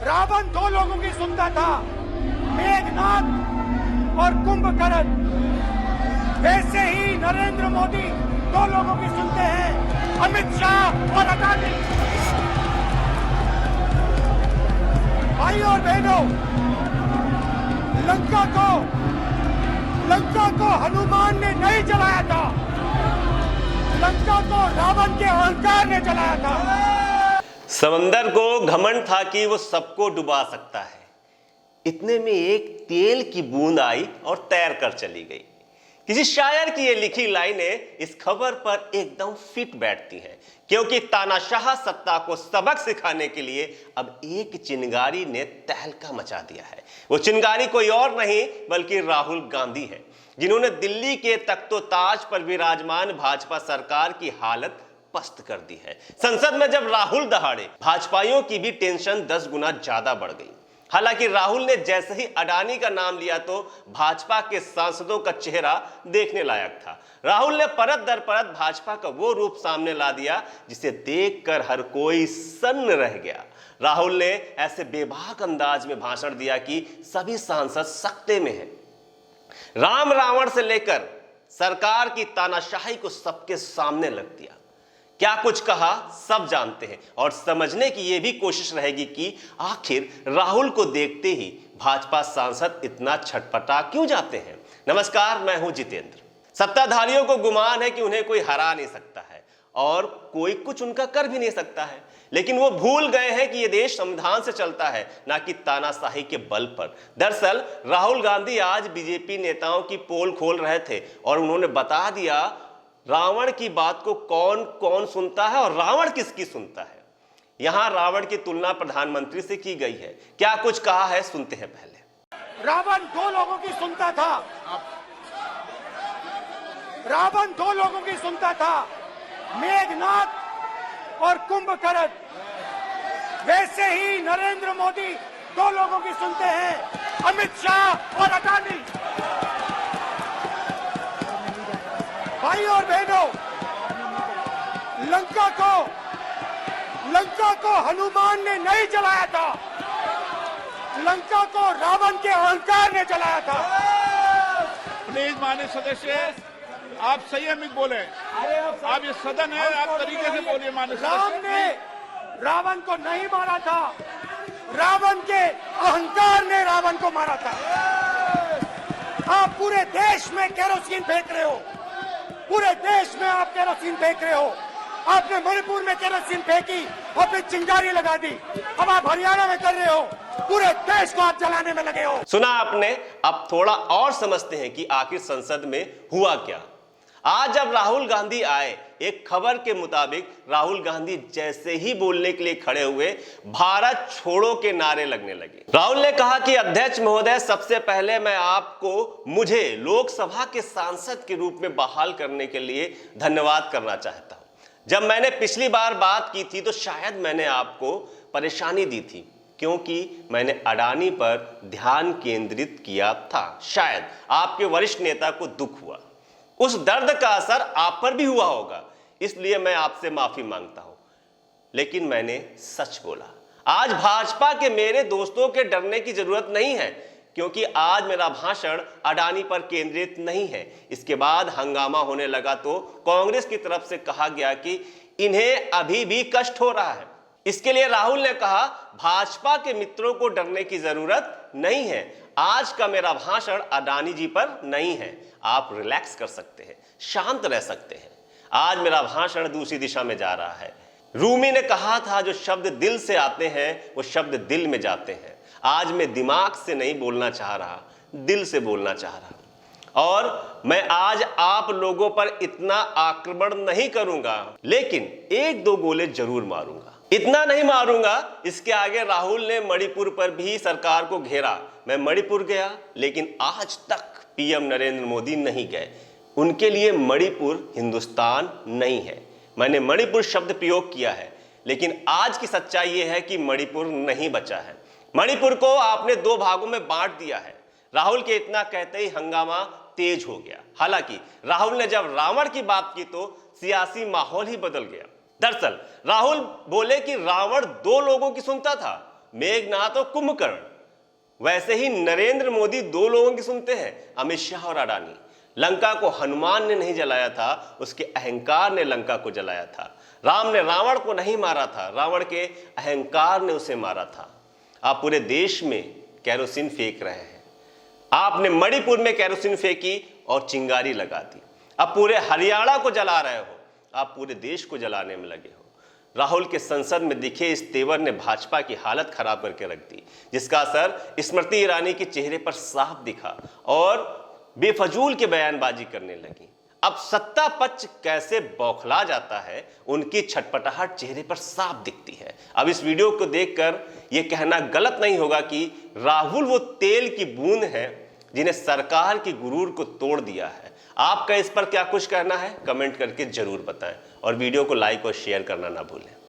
रावण दो लोगों की सुनता था, मेघनाथ और कुंभकर्ण। वैसे ही नरेंद्र मोदी दो लोगों की सुनते हैं, अमित शाह और अडानी। भाई और बहनों, लंका को हनुमान ने नहीं जलाया था, लंका को रावण के अहंकार ने जलाया था। समंदर को घमंड था कि वो सबको डुबा सकता है। इतने में एक तेल की बूंद आई और तैर कर चली गई। किसी शायर की ये लिखी लाइनें इस खबर पर एकदम फिट बैठती हैं, क्योंकि तानाशाह सत्ता को सबक सिखाने के लिए अब एक चिंगारी ने तहलका मचा दिया है। वो चिंगारी कोई और नहीं बल्कि राहुल गांधी है, जिन्होंने दिल्ली के तख्तोताज पर विराजमान भाजपा सरकार की हालत पस्त कर दी है। संसद में जब राहुल दहाड़े, भाजपाइयों की भी टेंशन 10 गुना ज्यादा बढ़ गई। हालांकि राहुल ने जैसे ही अडानी का नाम लिया तो भाजपा के सांसदों का चेहरा देखने लायक था। राहुल ने परत दर परत भाजपा का वो रूप सामने ला दिया जिसे देखकर हर कोई सन्न रह गया। राहुल ने ऐसे बेबाक अंदाज में भाषण दिया कि सभी सांसद सकते में हैं। राम रावण से लेकर सरकार की तानाशाही को सबके सामने रख दिया। क्या कुछ कहा सब जानते हैं और समझने की यह भी कोशिश रहेगी कि आखिर राहुल को देखते ही भाजपा सांसद इतना छटपटा क्यों जाते हैं। नमस्कार, मैं हूं जितेंद्र। सत्ताधारियों को गुमान है कि उन्हें कोई हरा नहीं सकता है और कोई कुछ उनका कर भी नहीं सकता है, लेकिन वो भूल गए हैं कि यह देश संविधान से चलता है, ना कि तानाशाही के बल पर। दरअसल राहुल गांधी आज बीजेपी नेताओं की पोल खोल रहे थे और उन्होंने बता दिया रावण की बात को कौन कौन सुनता है और रावण किसकी सुनता है। यहां रावण की तुलना प्रधानमंत्री से की गई है। क्या कुछ कहा है, सुनते हैं पहले। रावण दो लोगों की सुनता था, रावण दो लोगों की सुनता था, मेघनाथ और कुंभकर्ण। वैसे ही नरेंद्र मोदी दो लोगों की सुनते हैं, अमित शाह और अडानी। भाई और बहनों, लंका को हनुमान ने नहीं जलाया था, लंका को रावण के अहंकार ने जलाया था। प्लीज माननीय सदस्य, आप संयमित बोले। आप ये सदन है, आप तरीके से बोलिए। माननीय राम ने रावण को नहीं मारा था, रावण के अहंकार ने रावण को मारा था। आप पूरे देश में केरोसिन फेंक रहे हो, पूरे देश में आप केरोसिन फेंक रहे हो। आपने मणिपुर में केरोसिन फेंकी और फिर चिंगारी लगा दी। अब आप हरियाणा में कर रहे हो, पूरे देश को आप जलाने में लगे हो। सुना आपने। अब थोड़ा और समझते हैं कि आखिर संसद में हुआ क्या। आज जब राहुल गांधी आए, एक खबर के मुताबिक राहुल गांधी जैसे ही बोलने के लिए खड़े हुए, भारत छोड़ो के नारे लगने लगे। राहुल ने कहा कि अध्यक्ष महोदय, सबसे पहले मैं आपको मुझे लोकसभा के सांसद के रूप में बहाल करने के लिए धन्यवाद करना चाहता हूं। जब मैंने पिछली बार बात की थी तो शायद मैंने आपको परेशानी दी थी, क्योंकि मैंने अडानी पर ध्यान केंद्रित किया था। शायद आपके वरिष्ठ नेता को दुख हुआ, उस दर्द का असर आप पर भी हुआ होगा, इसलिए मैं आपसे माफी मांगता हूं। लेकिन मैंने सच बोला। आज भाजपा के मेरे दोस्तों के डरने की जरूरत नहीं है, क्योंकि आज मेरा भाषण अडानी पर केंद्रित नहीं है। इसके बाद हंगामा होने लगा तो कांग्रेस की तरफ से कहा गया कि इन्हें अभी भी कष्ट हो रहा है। इसके लिए राहुल ने कहा, भाजपा के मित्रों को डरने की जरूरत नहीं है। आज का मेरा भाषण अडानी जी पर नहीं है, आप रिलैक्स कर सकते हैं, शांत रह सकते हैं। आज मेरा भाषण दूसरी दिशा में जा रहा है। रूमी ने कहा था, जो शब्द दिल से आते हैं वो शब्द दिल में जाते हैं। आज मैं दिमाग से नहीं बोलना चाह रहा, दिल से बोलना चाह रहा। और मैं आज आप लोगों पर इतना आक्रमण नहीं करूंगा, लेकिन 1-2 गोले जरूर मारूंगा। इतना नहीं मारूंगा, इसके आगे राहुल ने मणिपुर पर भी सरकार को घेरा। मैं मणिपुर गया, लेकिन आज तक पीएम नरेंद्र मोदी नहीं गए। उनके लिए मणिपुर हिंदुस्तान नहीं है। मैंने मणिपुर शब्द प्रयोग किया है, लेकिन आज की सच्चाई यह है कि मणिपुर नहीं बचा है। मणिपुर को आपने 2 भागों में बांट दिया है। राहुल के इतना कहते ही हंगामा तेज हो गया। हालांकि राहुल ने जब रावण की बात की तो सियासी माहौल ही बदल गया। दरअसल राहुल बोले कि रावण 2 लोगों की सुनता था, मेघनाथ और कुंभकर्ण। वैसे ही नरेंद्र मोदी दो लोगों की सुनते हैं, अमित शाह और अडानी। लंका को हनुमान ने नहीं जलाया था, उसके अहंकार ने लंका को जलाया था। राम ने रावण को नहीं मारा था, रावण के अहंकार ने उसे मारा था। आप पूरे देश में केरोसिन फेंक रहे हैं। आपने मणिपुर में केरोसिन फेंकी और चिंगारी लगा दी। अब पूरे हरियाणा को जला रहे हो, आप पूरे देश को जलाने में लगे हो। राहुल के संसद में दिखे इस तेवर ने भाजपा की हालत खराब करके रख दी, जिसका असर स्मृति ईरानी के चेहरे पर साफ दिखा और बेफजूल के बयानबाजी करने लगी। अब सत्ता पक्ष कैसे बौखला जाता है, उनकी छटपटाहट चेहरे पर साफ दिखती है। अब इस वीडियो को देखकर यह कहना गलत नहीं होगा कि राहुल वो तेल की बूंद है जिन्हें सरकार की गुरूर को तोड़ दिया है। आपका इस पर क्या कुछ कहना है, कमेंट करके जरूर बताएं और वीडियो को लाइक और शेयर करना ना भूलें।